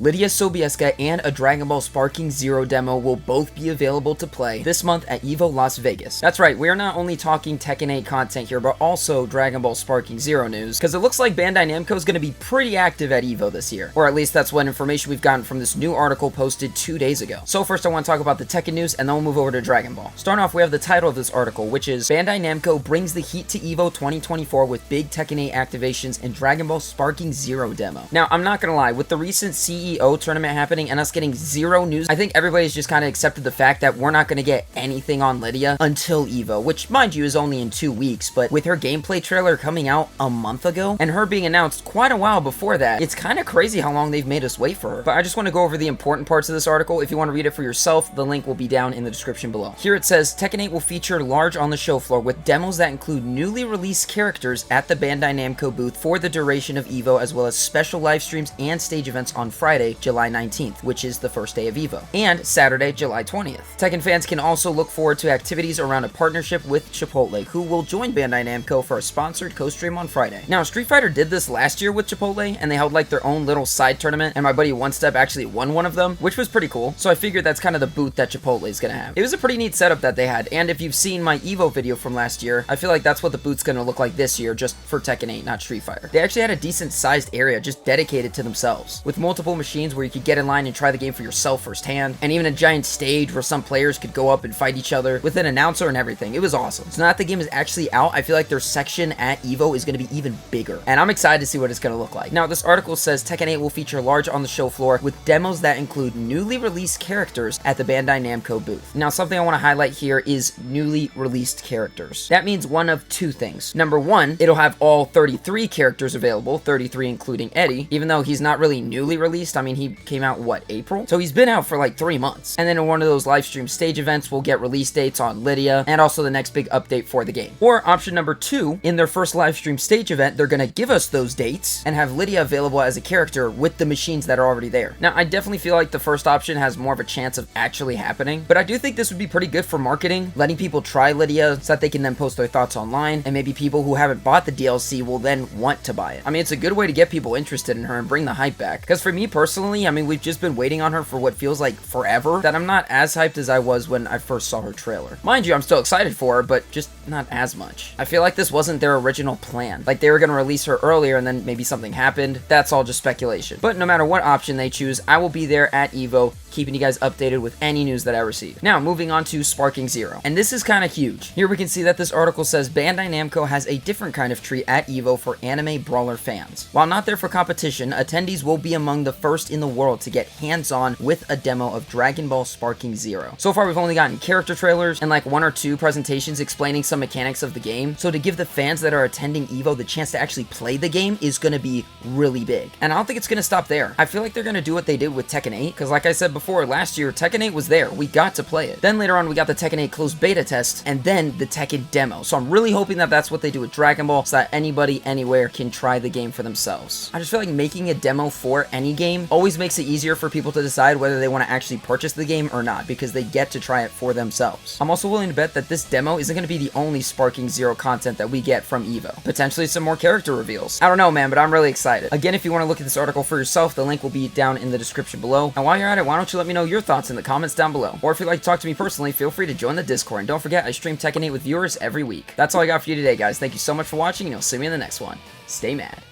Lidia Sobieska and a Dragon Ball Sparking Zero demo will both be available to play this month at EVO Las Vegas. That's right, we are not only talking Tekken 8 content here, but also Dragon Ball Sparking Zero news, because it looks like Bandai Namco is going to be pretty active at EVO this year. Or at least that's what information we've gotten from this new article posted 2 days ago. So first I want to talk about the Tekken news, and then we'll move over to Dragon Ball. Starting off, we have the title of this article, which is Bandai Namco brings the heat to EVO 2024 with big Tekken 8 activations and Dragon Ball Sparking Zero demo. Now, I'm not going to lie, with the recent CEO tournament happening and us getting zero news, I think everybody's just kind of accepted the fact that we're not going to get anything on Lidia until EVO, which mind you is only in 2 weeks, but with her gameplay trailer coming out a month ago and her being announced quite a while before that, it's kind of crazy how long they've made us wait for her. But I just want to go over the important parts of this article. If you want to read it for yourself, the link will be down in the description below. Here it says, Tekken 8 will feature large on the show floor with demos that include newly released characters at the Bandai Namco booth for the duration of EVO, as well as special live streams and stage events on Friday, July 19th, which is the first day of EVO, and Saturday, July 20th. Tekken fans can also look forward to activities around a partnership with Chipotle, who will join Bandai Namco for a sponsored co-stream on Friday. Now, Street Fighter did this last year with Chipotle, and they held like their own little side tournament, and my buddy One Step actually won one of them, which was pretty cool, so I figured that's kind of the booth that Chipotle is gonna have. It was a pretty neat setup that they had, and if you've seen my EVO video from last year, I feel like that's what the booth's gonna look like this year, just for Tekken 8, not Street Fighter. They actually had a decent sized area just dedicated to themselves, with multiple machines where you could get in line and try the game for yourself firsthand, and even a giant stage where some players could go up and fight each other with an announcer and everything. It was awesome. So now that the game is actually out, I feel like their section at EVO is going to be even bigger, and I'm excited to see what it's going to look like. Now, this article says Tekken 8 will feature large on the show floor with demos that include newly released characters at the Bandai Namco booth. Now, something I want to highlight here is newly released characters. That means one of two things. Number one, it'll have all 33 characters available, 33 including Eddie, even though he's not really newly released. I mean, he came out, what, April? So he's been out for like 3 months. And then in one of those live stream stage events, we'll get release dates on Lidia and also the next big update for the game. Or option number two, in their first live stream stage event, they're gonna give us those dates and have Lidia available as a character with the machines that are already there. Now, I definitely feel like the first option has more of a chance of actually happening, but I do think this would be pretty good for marketing, letting people try Lidia so that they can then post their thoughts online, and maybe people who haven't bought the DLC will then want to buy it. I mean, it's a good way to get people interested in her and bring the hype back. Because for me personally, I mean, we've just been waiting on her for what feels like forever, that I'm not as hyped as I was when I first saw her trailer. Mind you, I'm still excited for her, but just not as much. I feel like this wasn't their original plan. Like, they were going to release her earlier and then maybe something happened. That's all just speculation. But no matter what option they choose, I will be there at EVO, keeping you guys updated with any news that I receive. Now, moving on to Sparking Zero. And this is kind of huge. Here we can see that this article says Bandai Namco has a different kind of treat at EVO for anime brawler fans. While not there for competition, attendees will be among the first in the world to get hands-on with a demo of Dragon Ball Sparking Zero. So far, we've only gotten character trailers and like 1 or 2 presentations explaining some mechanics of the game. So to give the fans that are attending EVO the chance to actually play the game is going to be really big. And I don't think it's going to stop there. I feel like they're going to do what they did with Tekken 8, because like I said before, last year, Tekken 8 was there. We got to play it. Then later on, we got the Tekken 8 closed beta test, and then the Tekken demo. So I'm really hoping that that's what they do with Dragon Ball, so that anybody, anywhere can try the game for themselves. I just feel like making a demo for any game always makes it easier for people to decide whether they want to actually purchase the game or not, because they get to try it for themselves. I'm also willing to bet that this demo isn't going to be the only Sparking Zero content that we get from EVO. Potentially some more character reveals. I don't know, man, but I'm really excited. Again, if you want to look at this article for yourself, the link will be down in the description below. And while you're at it, why don't you let me know your thoughts in the comments down below. Or if you'd like to talk to me personally, feel free to join the Discord. And don't forget, I stream Tekken 8 with viewers every week. That's all I got for you today, guys. Thank you so much for watching, and you'll see me in the next one. Stay mad.